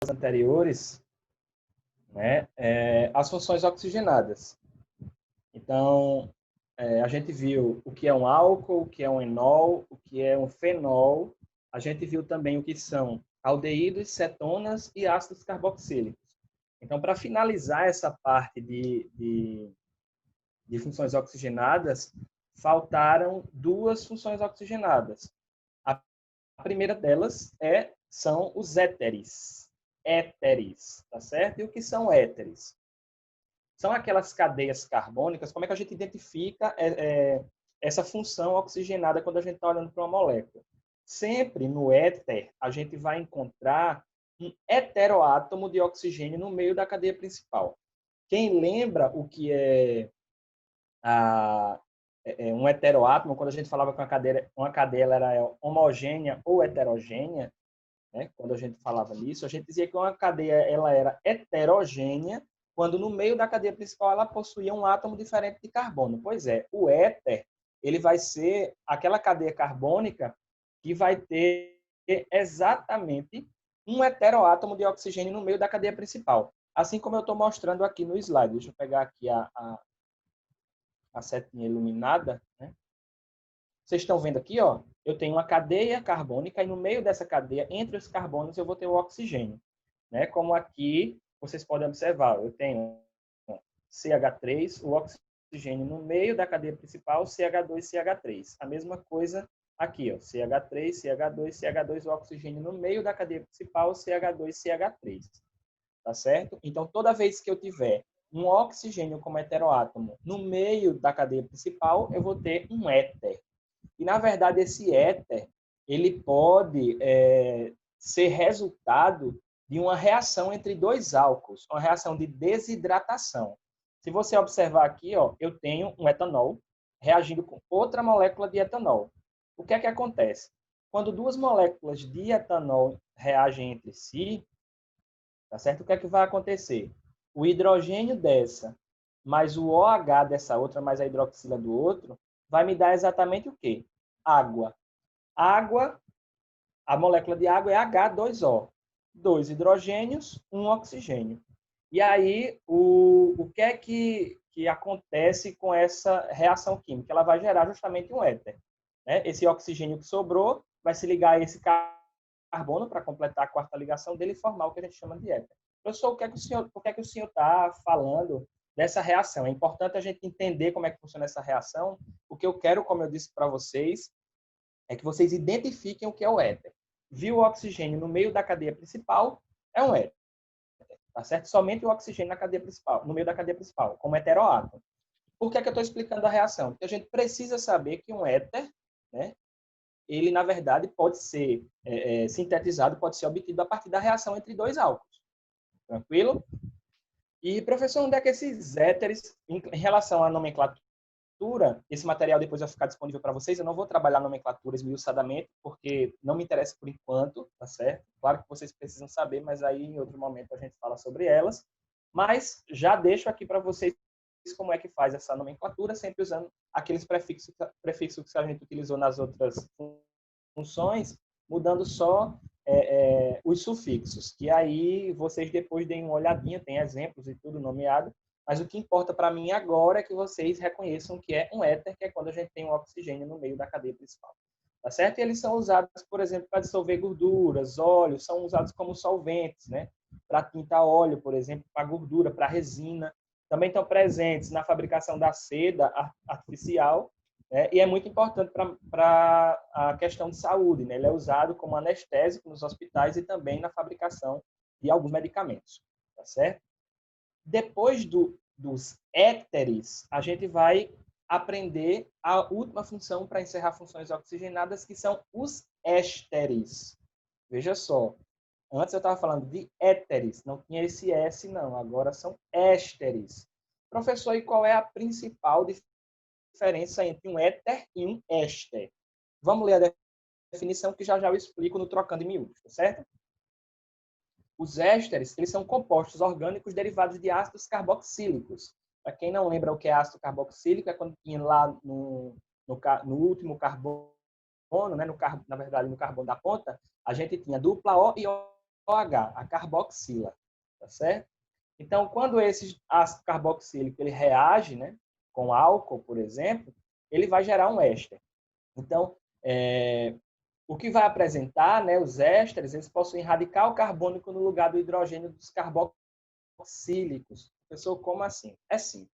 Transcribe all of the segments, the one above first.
anteriores, né, as funções oxigenadas. Então, a gente viu o que é um álcool, o que é um enol, o que é um fenol. A gente viu também o que são aldeídos, cetonas e ácidos carboxílicos. Então, para finalizar essa parte de funções oxigenadas, faltaram duas funções oxigenadas. A primeira delas são os éteres. Éteres, tá certo? E o que são éteres? São aquelas cadeias carbônicas. Como é que a gente identifica essa função oxigenada quando a gente está olhando para uma molécula? Sempre no éter, a gente vai encontrar um heteroátomo de oxigênio no meio da cadeia principal. Quem lembra o que um heteroátomo, quando a gente falava que uma cadeia ela era homogênea ou heterogênea, né? Quando a gente falava nisso, a gente dizia que uma cadeia ela era heterogênea quando no meio da cadeia principal ela possuía um átomo diferente de carbono. Pois é, o éter ele vai ser aquela cadeia carbônica que vai ter exatamente um heteroátomo de oxigênio no meio da cadeia principal. Assim como eu estou mostrando aqui no slide. Deixa eu pegar aqui a setinha iluminada, né? Vocês estão vendo aqui, ó, eu tenho uma cadeia carbônica e no meio dessa cadeia, entre os carbonos, eu vou ter o oxigênio, né? Como aqui vocês podem observar, eu tenho CH3, o oxigênio no meio da cadeia principal, CH2, CH3. A mesma coisa aqui, ó, CH3, CH2, CH2, o oxigênio no meio da cadeia principal, CH2, CH3. Tá certo? Então, toda vez que eu tiver um oxigênio como heteroátomo no meio da cadeia principal, eu vou ter um éter. E, na verdade, esse éter ele pode ser resultado de uma reação entre dois álcools, uma reação de desidratação. Se você observar aqui, ó, eu tenho um etanol reagindo com outra molécula de etanol. O que é que acontece? Quando duas moléculas de etanol reagem entre si, tá certo? O que é que vai acontecer? O hidrogênio dessa mais o OH dessa outra, mais a hidroxila do outro, vai me dar exatamente o quê? Água. Água, a molécula de água é H2O. 2 hidrogênios, 1 oxigênio. E aí, o que é que acontece com essa reação química? Ela vai gerar justamente um éter. Né? Esse oxigênio que sobrou vai se ligar a esse carbono para completar a quarta ligação dele e formar o que a gente chama de éter. Professor, o que é que o senhor está falando dessa reação? É importante a gente entender como é que funciona essa reação. O que eu quero, como eu disse para vocês, é que vocês identifiquem o que é o éter. Viu o oxigênio no meio da cadeia principal, é um éter. Tá certo? Somente o oxigênio na cadeia principal, no meio da cadeia principal, como heteroátomo. Por que é que eu estou explicando a reação? Porque a gente precisa saber que um éter, né, ele, na verdade, pode ser sintetizado, pode ser obtido a partir da reação entre dois álcools. Tranquilo? E, professor, onde é que esses éteres, em relação à nomenclatura, esse material depois vai ficar disponível para vocês. Eu não vou trabalhar nomenclatura esmiuçadamente, porque não me interessa por enquanto, tá certo? Claro que vocês precisam saber, mas aí em outro momento a gente fala sobre elas. Mas já deixo aqui para vocês como é que faz essa nomenclatura, sempre usando aqueles prefixos que a gente utilizou nas outras funções, mudando só os sufixos, que aí vocês depois deem uma olhadinha, tem exemplos e tudo nomeado, mas o que importa para mim agora é que vocês reconheçam que é um éter, que é quando a gente tem um oxigênio no meio da cadeia principal. Tá certo? E eles são usados, por exemplo, para dissolver gorduras, óleos, são usados como solventes, né? Para tinta óleo, por exemplo, para gordura, para resina. Também estão presentes na fabricação da seda artificial, né? E é muito importante para a questão de saúde, né? Ele é usado como anestésico nos hospitais e também na fabricação de alguns medicamentos, tá certo? Depois dos éteres, a gente vai aprender a última função para encerrar funções oxigenadas, que são os ésteres. Veja só, antes eu estava falando de éteres, não tinha esse S não, agora são ésteres. Professor, e qual é a principal diferença entre um éter e um éster? Vamos ler a definição que já eu explico no Trocando em Miúdos, tá certo? Os ésteres, eles são compostos orgânicos derivados de ácidos carboxílicos. Para quem não lembra o que é ácido carboxílico, é quando tinha lá no último carbono, né, na verdade, no carbono da ponta, a gente tinha dupla O e a carboxila, tá certo? Então, quando esse ácido carboxílico ele reage, né, com álcool, por exemplo, ele vai gerar um éster. Então, o que vai apresentar, né, os ésteres, eles possuem radical carbônico no lugar do hidrogênio dos carboxílicos. Pessoal, como assim? É simples.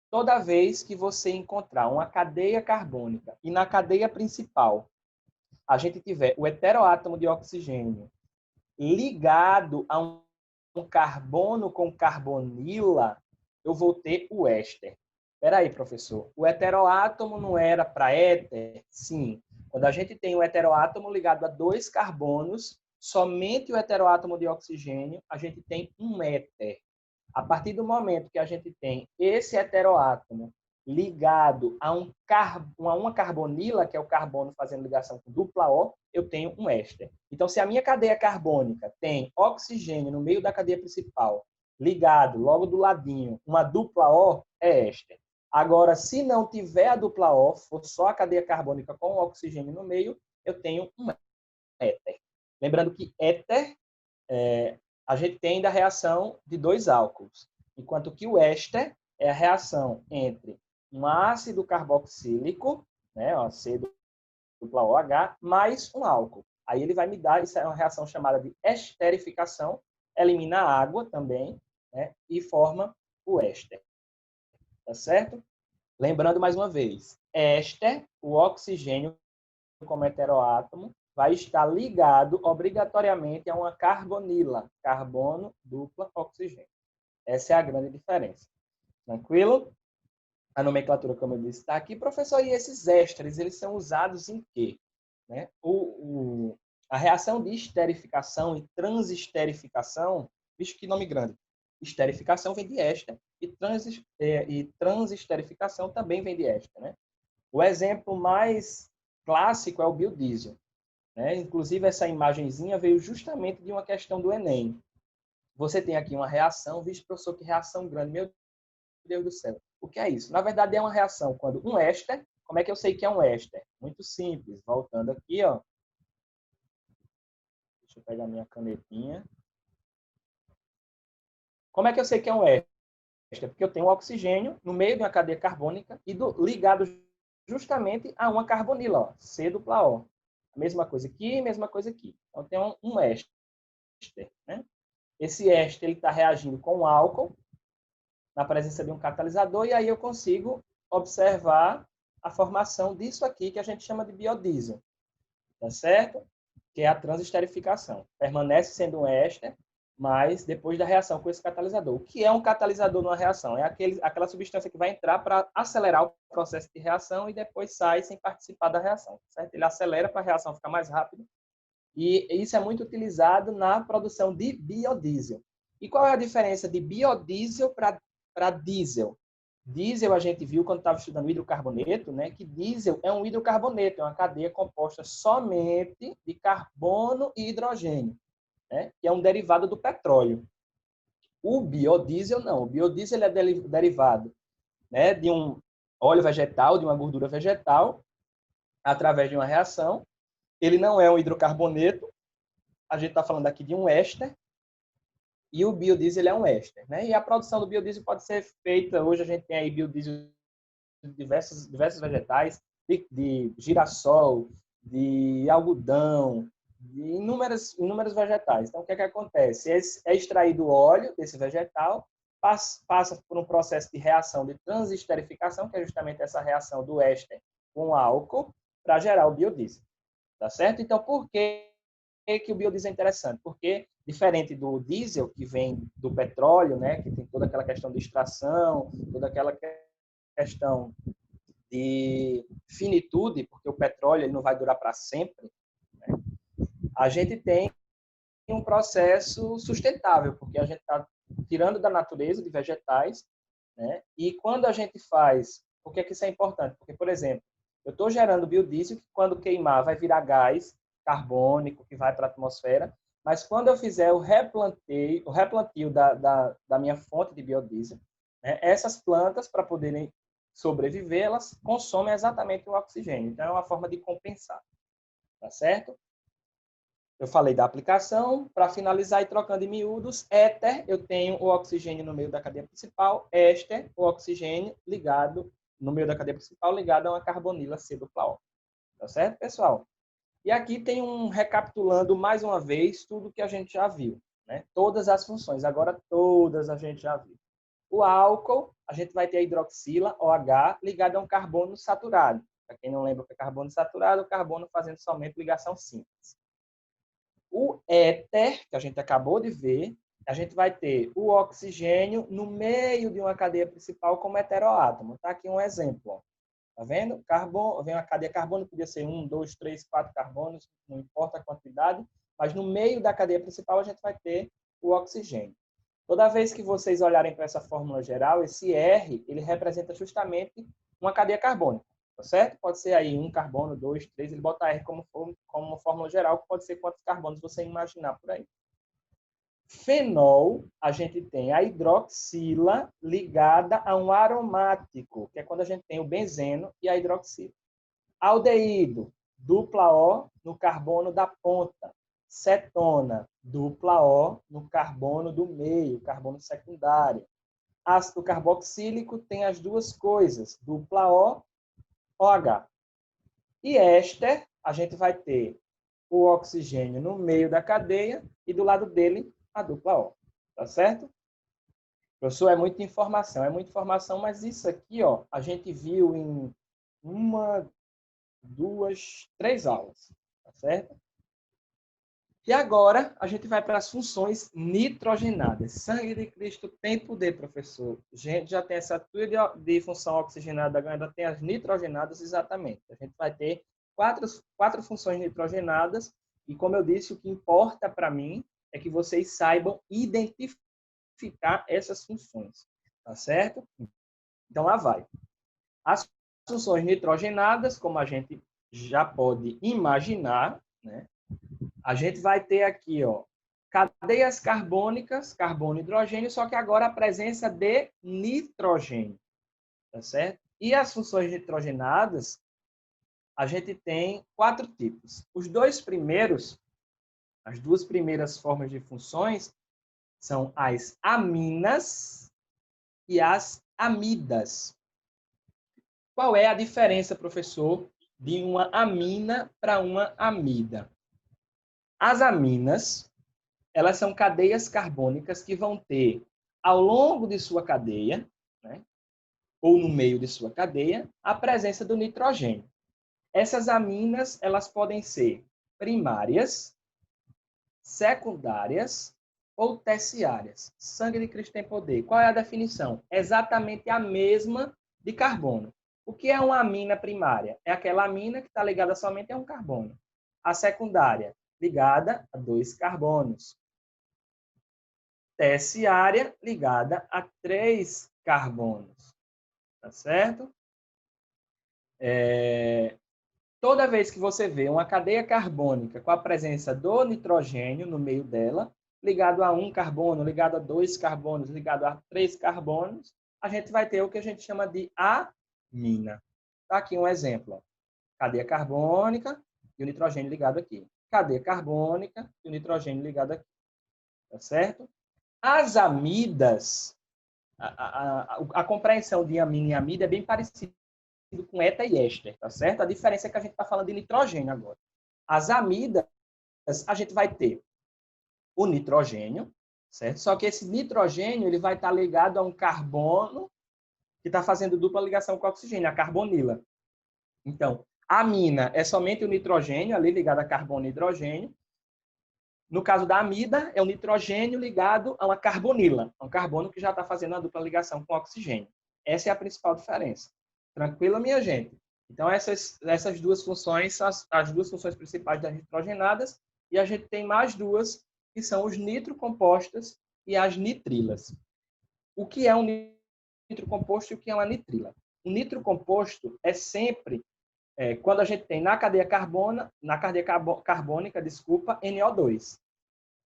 Toda vez que você encontrar uma cadeia carbônica e na cadeia principal a gente tiver o heteroátomo de oxigênio ligado a um carbono com carbonila, eu vou ter o éster. Espera aí, professor. O heteroátomo não era para éter? Sim. Quando a gente tem o heteroátomo ligado a dois carbonos, somente o heteroátomo de oxigênio, a gente tem um éter. A partir do momento que a gente tem esse heteroátomo ligado a uma carbonila, que é o carbono fazendo ligação com dupla O, eu tenho um éster. Então, se a minha cadeia carbônica tem oxigênio no meio da cadeia principal, ligado logo do ladinho, uma dupla O, é éster. Agora, se não tiver a dupla O, for só a cadeia carbônica com o oxigênio no meio, eu tenho um éter. Lembrando que éter a gente tem ainda a reação de dois álcools, enquanto que o éster é a reação entre um ácido carboxílico, né, C2OH, mais um álcool. Aí ele vai me dar, isso é uma reação chamada de esterificação, elimina a água também, né, e forma o éster. Tá certo? Lembrando mais uma vez, éster, o oxigênio como heteroátomo, vai estar ligado obrigatoriamente a uma carbonila, carbono, dupla, oxigênio. Essa é a grande diferença. Tranquilo? A nomenclatura, como eu disse, está aqui. Professor, e esses ésteres, eles são usados em quê? Né? A reação de esterificação e transesterificação, vixe, que nome grande. Esterificação vem de éster e transesterificação também vem de éster. Né? O exemplo mais clássico é o biodiesel. Né? Inclusive, essa imagenzinha veio justamente de uma questão do Enem. Você tem aqui uma reação, vixe, professor, que reação grande, meu Deus do céu. O que é isso? Na verdade, é uma reação quando um éster, como é que eu sei que é um éster? Muito simples, voltando aqui, ó. Deixa eu pegar minha canetinha. Como é que eu sei que é um éster? Porque eu tenho um oxigênio no meio de uma cadeia carbônica e ligado justamente a uma carbonila, ó, C-O. Mesma coisa aqui, mesma coisa aqui. Então, tem um éster. Né? Esse éster está reagindo com o álcool, na presença de um catalisador, e aí eu consigo observar a formação disso aqui, que a gente chama de biodiesel. Tá certo? Que é a transesterificação. Permanece sendo um éster, mas depois da reação com esse catalisador. O que é um catalisador numa reação? É aquela substância que vai entrar para acelerar o processo de reação e depois sai sem participar da reação. Certo? Ele acelera para a reação ficar mais rápida. E isso é muito utilizado na produção de biodiesel. E qual é a diferença de biodiesel para diesel? Diesel, a gente viu quando estava estudando hidrocarboneto, né, que diesel é um hidrocarboneto, é uma cadeia composta somente de carbono e hidrogênio, né, que é um derivado do petróleo. O biodiesel não, o biodiesel é derivado, né, de um óleo vegetal, de uma gordura vegetal, através de uma reação. Ele não é um hidrocarboneto, a gente está falando aqui de um éster, e o biodiesel é um éster. Né? E a produção do biodiesel pode ser feita, hoje a gente tem aí biodiesel de diversos vegetais, de girassol, de algodão, de inúmeros vegetais. Então, o que é que acontece? É extraído o óleo desse vegetal, passa por um processo de reação de transesterificação, que é justamente essa reação do éster com álcool, para gerar o biodiesel. Tá certo? Então, por que o biodiesel é interessante? Porque, diferente do diesel, que vem do petróleo, né, que tem toda aquela questão de extração, toda aquela questão de finitude, porque o petróleo ele não vai durar para sempre, né? A gente tem um processo sustentável, porque a gente está tirando da natureza de vegetais, né? E quando a gente faz, por que isso é importante? Porque, por exemplo, eu estou gerando biodiesel que quando queimar vai virar gás carbônico que vai para a atmosfera, mas quando eu fizer o replantio da minha fonte de biodiesel, né, essas plantas, para poderem sobreviver, elas consomem exatamente o oxigênio. Então, é uma forma de compensar. Tá certo? Eu falei da aplicação. Para finalizar e trocando em miúdos, éter, eu tenho o oxigênio no meio da cadeia principal, éster, o oxigênio ligado no meio da cadeia principal, ligado a uma carbonila C dupla O. Tá certo, pessoal? E aqui tem recapitulando mais uma vez tudo que a gente já viu, né? Todas as funções, agora todas a gente já viu. O álcool, a gente vai ter a hidroxila, OH, ligada a um carbono saturado. Para quem não lembra o que é carbono saturado, o carbono fazendo somente ligação simples. O éter, que a gente acabou de ver, a gente vai ter o oxigênio no meio de uma cadeia principal como heteroátomo. Está aqui um exemplo. Ó. Tá vendo? Carbono, vem uma cadeia carbônica, podia ser 1, 2, 3, 4 carbonos, não importa a quantidade, mas no meio da cadeia principal a gente vai ter o oxigênio. Toda vez que vocês olharem para essa fórmula geral, esse R, ele representa justamente uma cadeia carbônica, tá certo? Pode ser aí 1 carbono, 2, 3, ele bota R como uma fórmula geral, que pode ser quantos carbonos você imaginar por aí. Fenol, a gente tem a hidroxila ligada a um aromático, que é quando a gente tem o benzeno e a hidroxila. Aldeído, dupla O no carbono da ponta. Cetona, dupla O no carbono do meio, carbono secundário. Ácido carboxílico tem as duas coisas, dupla O, OH. E éster, a gente vai ter o oxigênio no meio da cadeia e do lado dele a dupla O. Tá certo? Professor, é muita informação, mas isso aqui, ó, a gente viu em 1, 2, 3 aulas, tá certo? E agora a gente vai para as funções nitrogenadas. Sangue de Cristo tem poder, professor. A gente já tem essa tudo de função oxigenada, ainda tem as nitrogenadas exatamente. A gente vai ter quatro funções nitrogenadas e, como eu disse, o que importa para mim é que vocês saibam identificar essas funções, tá certo? Então lá vai. As funções nitrogenadas, como a gente já pode imaginar, né? A gente vai ter aqui, ó, cadeias carbônicas, carbono e hidrogênio, só que agora a presença de nitrogênio, tá certo? E as funções nitrogenadas, a gente tem 4 tipos. Os dois primeiros, as duas primeiras formas de funções são as aminas e as amidas. Qual é a diferença, professor, de uma amina para uma amida? As aminas, elas são cadeias carbônicas que vão ter, ao longo de sua cadeia, né, ou no meio de sua cadeia, a presença do nitrogênio. Essas aminas, elas podem ser primárias, secundárias ou terciárias. Sangue de Cristo tem poder. Qual é a definição? Exatamente a mesma de carbono. O que é uma amina primária? É aquela amina que está ligada somente a um carbono. A secundária, ligada a 2 carbonos. Terciária, ligada a 3 carbonos. Tá certo? Toda vez que você vê uma cadeia carbônica com a presença do nitrogênio no meio dela, ligado a 1 carbono, ligado a 2 carbonos, ligado a 3 carbonos, a gente vai ter o que a gente chama de amina. Tá aqui um exemplo. Ó. Cadeia carbônica e o nitrogênio ligado aqui. Cadeia carbônica e o nitrogênio ligado aqui. Tá certo? As amidas, a compreensão de amina e amida é bem parecida com eta e éster, tá certo? A diferença é que a gente está falando de nitrogênio agora. As amidas, a gente vai ter o nitrogênio, certo? Só que esse nitrogênio ele vai estar ligado a um carbono que está fazendo dupla ligação com o oxigênio, a carbonila. Então, a amina é somente o nitrogênio ali ligado a carbono e hidrogênio. No caso da amida, é o nitrogênio ligado a uma carbonila, um carbono que já está fazendo a dupla ligação com o oxigênio. Essa é a principal diferença. Tranquilo, minha gente? Então, essas duas funções são as duas funções principais das nitrogenadas, e a gente tem mais duas, que são os nitrocompostos e as nitrilas. O que é um nitrocomposto e o que é uma nitrila? O nitrocomposto é sempre quando a gente tem na cadeia carbônica, desculpa, NO2.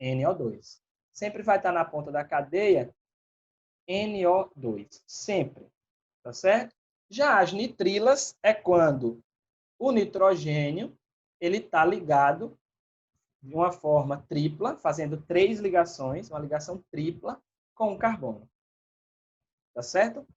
NO2. Sempre vai estar na ponta da cadeia NO2. Sempre. Tá certo? Já as nitrilas é quando o nitrogênio ele está ligado de uma forma tripla, fazendo 3 ligações, uma ligação tripla com o carbono. Tá certo?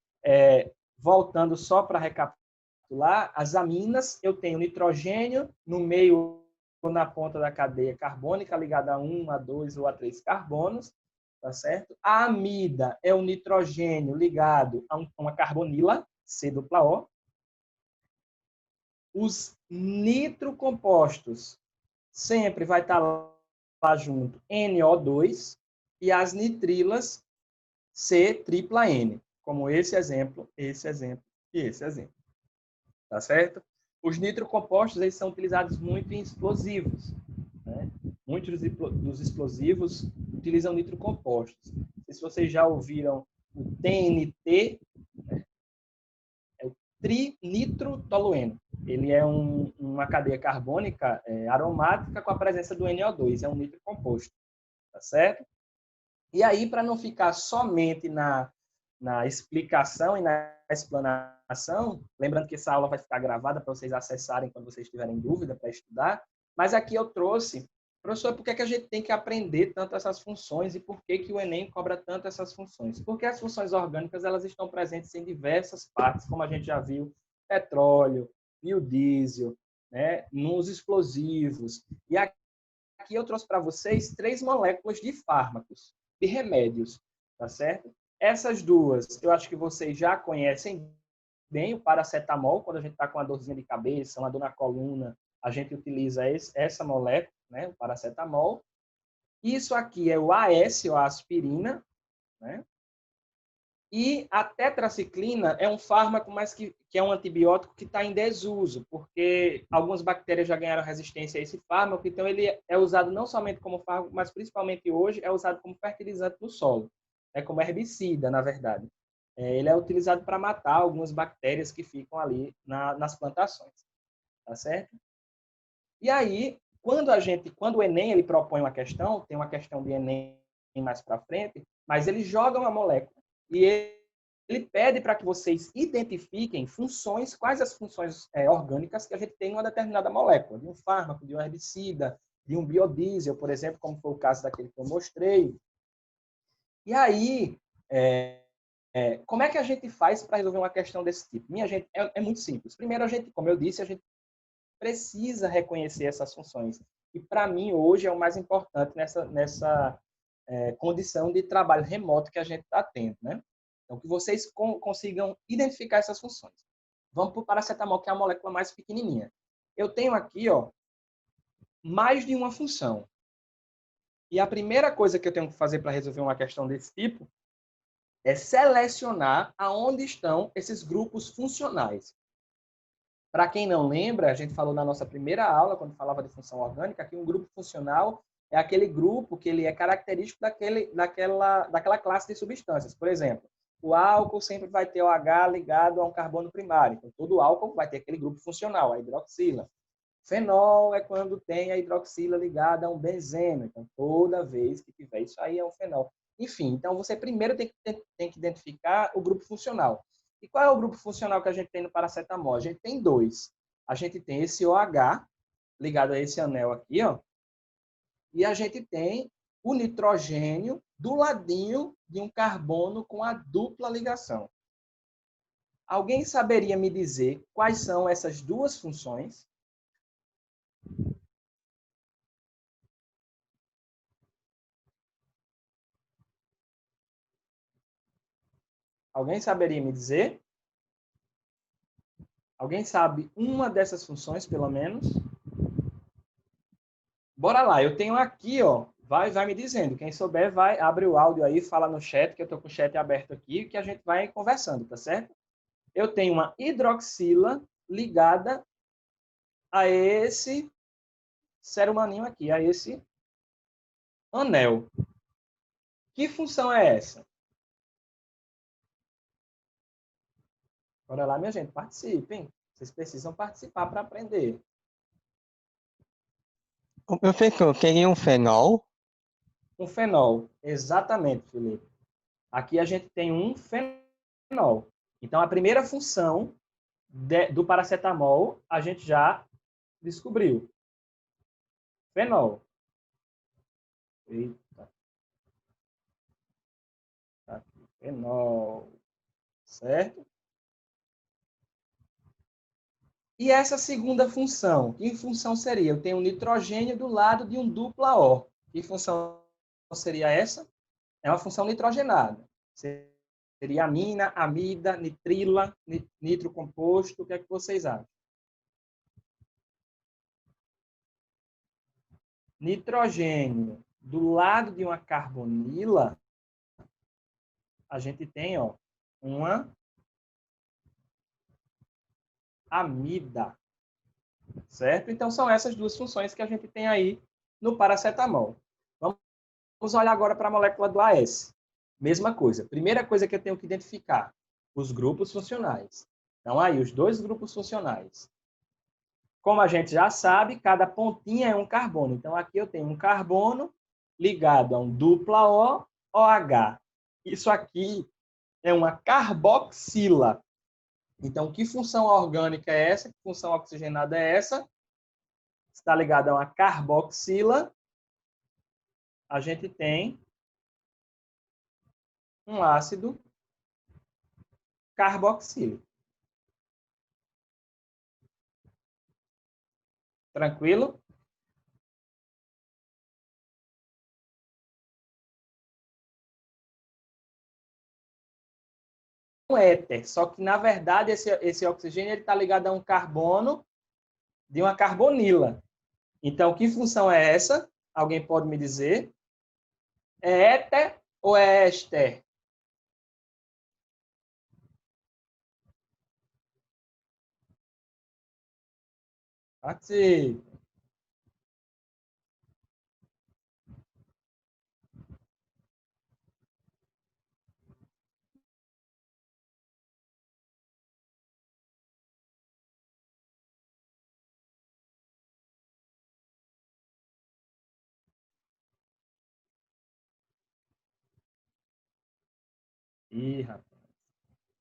Voltando só para recapitular, as aminas, eu tenho nitrogênio no meio ou na ponta da cadeia carbônica, ligada a 1, a 2 ou a 3 carbonos, tá certo? A amida é o nitrogênio ligado a uma carbonila, C-O. Os nitrocompostos sempre vai estar lá junto, NO2, e as nitrilas, C-tripla-N, como esse exemplo e esse exemplo. Tá certo? Os nitrocompostos, eles são utilizados muito em explosivos, né? Muitos dos explosivos utilizam nitrocompostos. Não sei se vocês já ouviram o TNT, né? É o trinitrotolueno. Ele é uma cadeia carbônica aromática com a presença do NO2, é um nitrocomposto, tá certo? E aí, para não ficar somente na explicação e na explanação, lembrando que essa aula vai ficar gravada para vocês acessarem quando vocês tiverem dúvida para estudar, mas aqui eu trouxe, professor, por que a gente tem que aprender tanto essas funções e por que o Enem cobra tanto essas funções? Porque as funções orgânicas elas estão presentes em diversas partes, como a gente já viu, petróleo, biodiesel, né, nos explosivos. E aqui eu trouxe para vocês 3 moléculas de fármacos, de remédios, tá certo? Essas duas, eu acho que vocês já conhecem bem, o paracetamol, quando a gente está com uma dorzinha de cabeça, uma dor na coluna, a gente utiliza essa molécula, né, o paracetamol. Isso aqui é o AS, ou a aspirina, né? E a tetraciclina é um fármaco, mas que é um antibiótico que está em desuso, porque algumas bactérias já ganharam resistência a esse fármaco, então ele é usado não somente como fármaco, mas principalmente hoje é usado como fertilizante no solo, como herbicida, na verdade. Ele é utilizado para matar algumas bactérias que ficam ali nas plantações, tá certo? E aí, quando o Enem ele propõe uma questão, tem uma questão de Enem mais para frente, mas ele joga uma molécula e ele pede para que vocês identifiquem funções, quais as funções orgânicas que a gente tem em uma determinada molécula, de um fármaco, de um herbicida, de um biodiesel, por exemplo, como foi o caso daquele que eu mostrei. E aí, como é que a gente faz para resolver uma questão desse tipo? Minha gente, é muito simples. Primeiro, como eu disse, a gente precisa reconhecer essas funções. E, para mim, hoje é o mais importante nessa condição de trabalho remoto que a gente está tendo, né? Então, que vocês consigam identificar essas funções. Vamos para o paracetamol, que é a molécula mais pequenininha. Eu tenho aqui, ó, mais de uma função. E a primeira coisa que eu tenho que fazer para resolver uma questão desse tipo é selecionar aonde estão esses grupos funcionais. Para quem não lembra, a gente falou na nossa primeira aula, quando falava de função orgânica, que um grupo funcional é aquele grupo que ele é característico daquela classe de substâncias. Por exemplo, o álcool sempre vai ter o H ligado a um carbono primário. Então, todo álcool vai ter aquele grupo funcional, a hidroxila. Fenol é quando tem a hidroxila ligada a um benzeno. Então, toda vez que tiver isso aí é um fenol. Enfim, então você primeiro tem que identificar o grupo funcional. E qual é o grupo funcional que a gente tem no paracetamol? A gente tem 2. A gente tem esse OH, ligado a esse anel aqui, ó, e a gente tem o nitrogênio do ladinho de um carbono com a dupla ligação. Alguém saberia me dizer quais são essas duas funções? Alguém saberia me dizer? Alguém sabe uma dessas funções, pelo menos? Bora lá, eu tenho aqui, ó, vai me dizendo. Quem souber, abre o áudio aí, fala no chat, que eu tô com o chat aberto aqui, que a gente vai conversando, tá certo? Eu tenho uma hidroxila ligada a esse ser humaninho aqui, a esse anel. Que função é essa? Bora lá, minha gente, participem. Vocês precisam participar para aprender. O professor, seria um fenol? Um fenol, exatamente, Felipe. Aqui a gente tem um fenol. Então, a primeira função do paracetamol a gente já descobriu. Fenol. Eita. Tá aqui. Fenol. Certo? E essa segunda função, que função seria? Eu tenho um nitrogênio do lado de um dupla O. Que função seria essa? É uma função nitrogenada. Seria amina, amida, nitrila, nitrocomposto. O que é que vocês acham? Nitrogênio do lado de uma carbonila, a gente tem, ó, uma amida, certo? Então, são essas duas funções que a gente tem aí no paracetamol. Vamos olhar agora para a molécula do AS. Mesma coisa. Primeira coisa que eu tenho que identificar, os grupos funcionais. Então, aí, os dois grupos funcionais. Como a gente já sabe, cada pontinha é um carbono. Então, aqui eu tenho um carbono ligado a um dupla O, OH. Isso aqui é uma carboxila. Então, que função orgânica é essa? Que função oxigenada é essa? Está ligada a uma carboxila. A gente tem um ácido carboxílico. Tranquilo? Um éter, só que, na verdade, esse oxigênio está ligado a um carbono de uma carbonila. Então, que função é essa? Alguém pode me dizer? É éter ou é éster? Aqui. Ih, rapaz.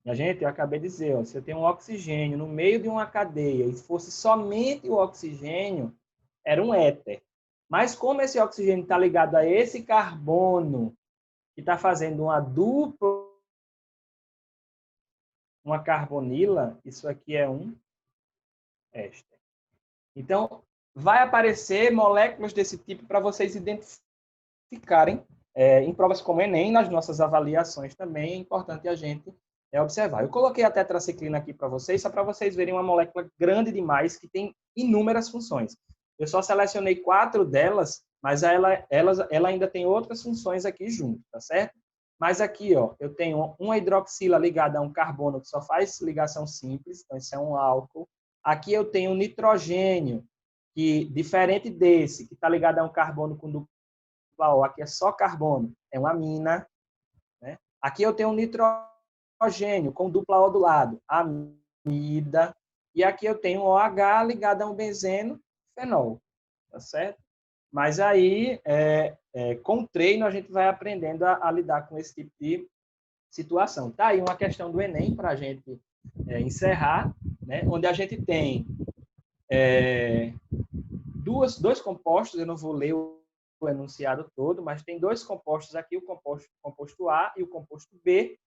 Minha gente, eu acabei de dizer, ó, se eu tenho um oxigênio no meio de uma cadeia e fosse somente o oxigênio, era um éter. Mas como esse oxigênio está ligado a esse carbono que está fazendo uma dupla, uma carbonila, isso aqui é um éster. Então, vai aparecer moléculas desse tipo para vocês identificarem em provas como Enem, nas nossas avaliações também, é importante a gente observar. Eu coloquei a tetraciclina aqui para vocês, só para vocês verem uma molécula grande demais que tem inúmeras funções. Eu só selecionei 4 delas, mas ela ainda tem outras funções aqui junto, tá certo? Mas aqui, ó, eu tenho uma hidroxila ligada a um carbono que só faz ligação simples, então isso é um álcool. Aqui eu tenho um nitrogênio, que diferente desse, que está ligado a um carbono com dupla O, aqui é só carbono, é uma amina. Né? Aqui eu tenho um nitrogênio com dupla O do lado, amida. E aqui eu tenho um OH ligado a um benzeno, fenol. Tá certo? Mas aí, com o treino, a gente vai aprendendo a lidar com esse tipo de situação. Tá aí uma questão do Enem para a gente encerrar, né? Onde a gente tem dois compostos, eu não vou ler o enunciado todo, mas tem dois compostos aqui, o composto A e o composto B,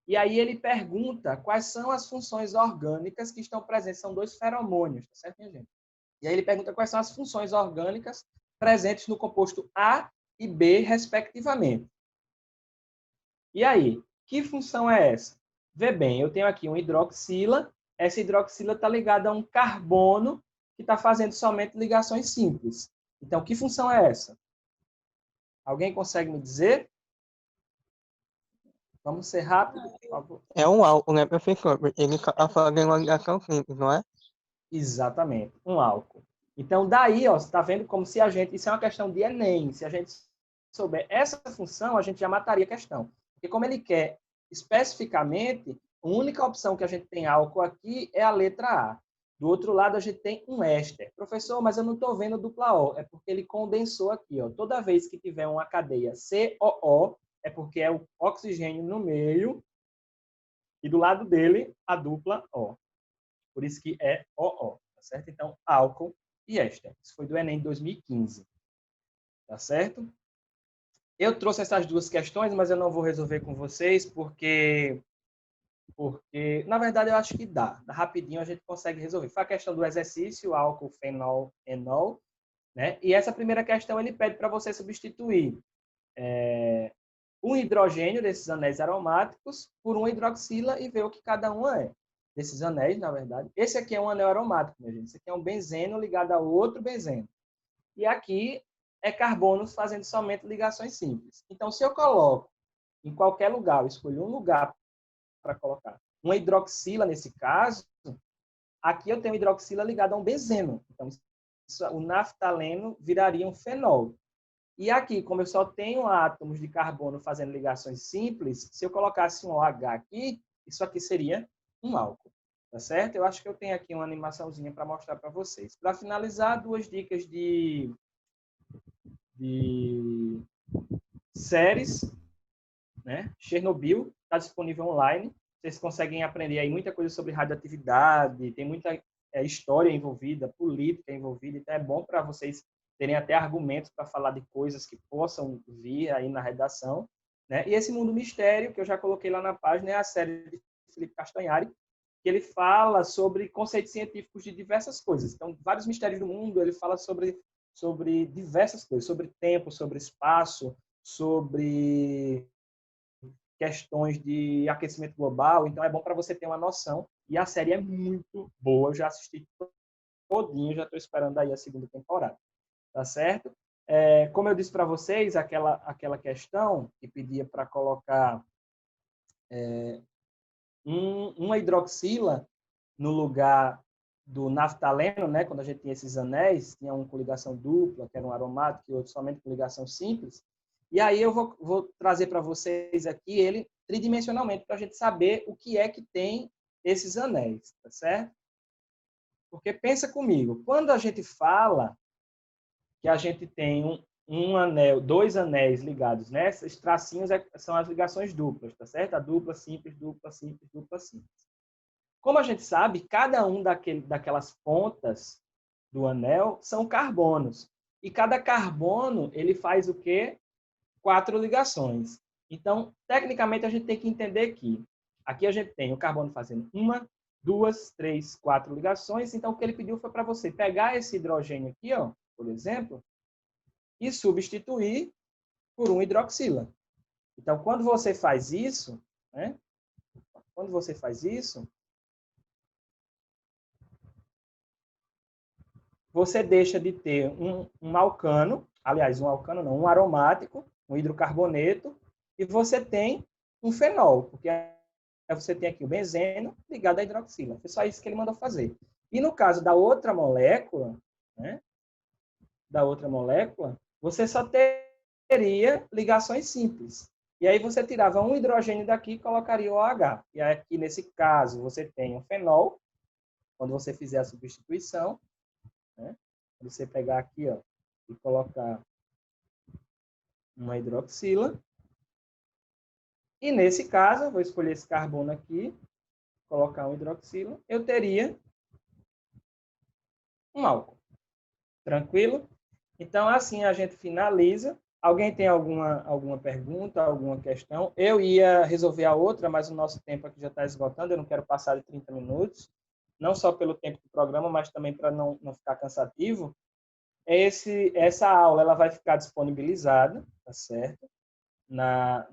e aí ele pergunta quais são as funções orgânicas que estão presentes, são dois feromônios, tá certo, minha gente? E aí ele pergunta quais são as funções orgânicas presentes no composto A e B, respectivamente. E aí, que função é essa? Vê bem, eu tenho aqui um hidroxila, essa hidroxila está ligada a um carbono que está fazendo somente ligações simples. Então, que função é essa? Alguém consegue me dizer? Vamos ser rápido, por favor. É um álcool, né, professor? Porque ele está fazendo uma ligação simples, não é? Exatamente, um álcool. Então, daí, ó, você está vendo como se a gente... Isso é uma questão de Enem. Se a gente souber essa função, a gente já mataria a questão. Porque como ele quer especificamente, a única opção que a gente tem álcool aqui é a letra A. Do outro lado, a gente tem um éster. Professor, mas eu não estou vendo dupla O. É porque ele condensou aqui. Ó. Toda vez que tiver uma cadeia COO, é porque é o oxigênio no meio e do lado dele a dupla O. Por isso que é OO, tá certo? Então, álcool e éster. Isso foi do Enem 2015. Tá certo? Eu trouxe essas duas questões, mas eu não vou resolver com vocês, porque, na verdade, eu acho que dá. Rapidinho a gente consegue resolver. Foi a questão do exercício, álcool, fenol, enol, né? E essa primeira questão, ele pede para você substituir um hidrogênio desses anéis aromáticos por uma hidroxila e ver o que cada um é. Desses anéis, na verdade. Esse aqui é um anel aromático, minha gente. Esse aqui é um benzeno ligado a outro benzeno. E aqui é carbonos fazendo somente ligações simples. Então, se eu coloco em qualquer lugar, eu escolho um lugar para colocar uma hidroxila nesse caso, aqui eu tenho hidroxila ligada a um benzeno. Então, o naftaleno viraria um fenol. E aqui, como eu só tenho átomos de carbono fazendo ligações simples, se eu colocasse um OH aqui, isso aqui seria um álcool. Tá certo? Eu acho que eu tenho aqui uma animaçãozinha para mostrar para vocês. Para finalizar, duas dicas de séries, né? Chernobyl está disponível online. Vocês conseguem aprender aí muita coisa sobre radioatividade, tem muita história envolvida, política envolvida, então é bom para vocês terem até argumentos para falar de coisas que possam vir aí na redação, né? E esse Mundo Mistério, que eu já coloquei lá na página, é a série de Felipe Castanhari, que ele fala sobre conceitos científicos de diversas coisas. Então, vários mistérios do mundo, ele fala sobre diversas coisas, sobre tempo, sobre espaço, sobre questões de aquecimento global. Então, é bom para você ter uma noção. E a série é muito boa. Eu já assisti todinho, já estou esperando aí a segunda temporada. Tá certo? Como eu disse para vocês, aquela questão que pedia para colocar uma hidroxila no lugar do naftaleno, né? Quando a gente tinha esses anéis, tinha um com ligação dupla, que era um aromático, e outro somente com ligação simples. E aí eu vou trazer para vocês aqui ele tridimensionalmente, para a gente saber o que é que tem esses anéis, tá certo? Porque pensa comigo, quando a gente fala que a gente tem um anel, dois anéis ligados, né? Esses tracinhos são as ligações duplas, tá certo? A dupla, simples, dupla, simples, dupla, simples. Como a gente sabe, cada um daquelas pontas do anel são carbonos. E cada carbono, ele faz o quê? 4 ligações. Então, tecnicamente, a gente tem que entender que aqui a gente tem o carbono fazendo 1, 2, 3, 4 ligações. Então, o que ele pediu foi para você pegar esse hidrogênio aqui, ó, por exemplo, e substituir por um hidroxila. Então, quando você faz isso, né? Quando você faz isso, você deixa de ter um alcano, aliás, um alcano não, um aromático, um hidrocarboneto, e você tem um fenol, porque você tem aqui o benzeno ligado à hidroxila. Foi só isso que ele mandou fazer. E no caso da outra molécula, né, você só teria ligações simples. E aí você tirava um hidrogênio daqui e colocaria o OH. E aqui, nesse caso, você tem um fenol, quando você fizer a substituição, né? Você pegar aqui, ó, e colocar uma hidroxila. E nesse caso, eu vou escolher esse carbono aqui, colocar um hidroxila, eu teria um álcool. Tranquilo? Então, assim a gente finaliza. Alguém tem alguma pergunta, alguma questão? Eu ia resolver a outra, mas o nosso tempo aqui já está esgotando, eu não quero passar de 30 minutos, não só pelo tempo do programa, mas também para não ficar cansativo. Essa aula ela vai ficar disponibilizada, tá certo? Lá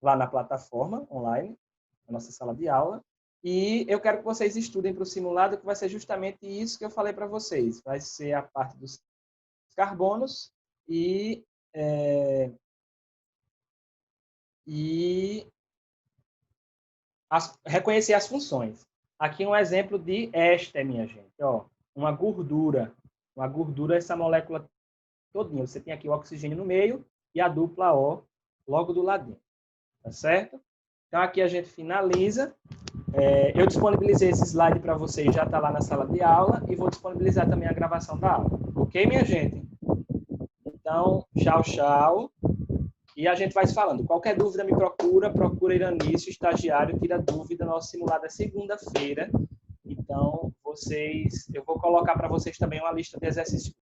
na plataforma online, na nossa sala de aula. E eu quero que vocês estudem para o simulado, que vai ser justamente isso que eu falei para vocês. Vai ser a parte dos carbonos e reconhecer as funções. Aqui um exemplo de éster, minha gente. Ó, uma gordura. Uma gordura é essa molécula todinha. Você tem aqui o oxigênio no meio e a dupla O logo do ladinho. Tá certo? Então, aqui a gente finaliza. Eu disponibilizei esse slide para vocês, já está lá na sala de aula, e vou disponibilizar também a gravação da aula. Ok, minha gente? Então, tchau, tchau. E a gente vai se falando. Qualquer dúvida, me procura Iranício, estagiário, tira dúvida. Nosso simulado é segunda-feira. Então, eu vou colocar para vocês também uma lista de exercícios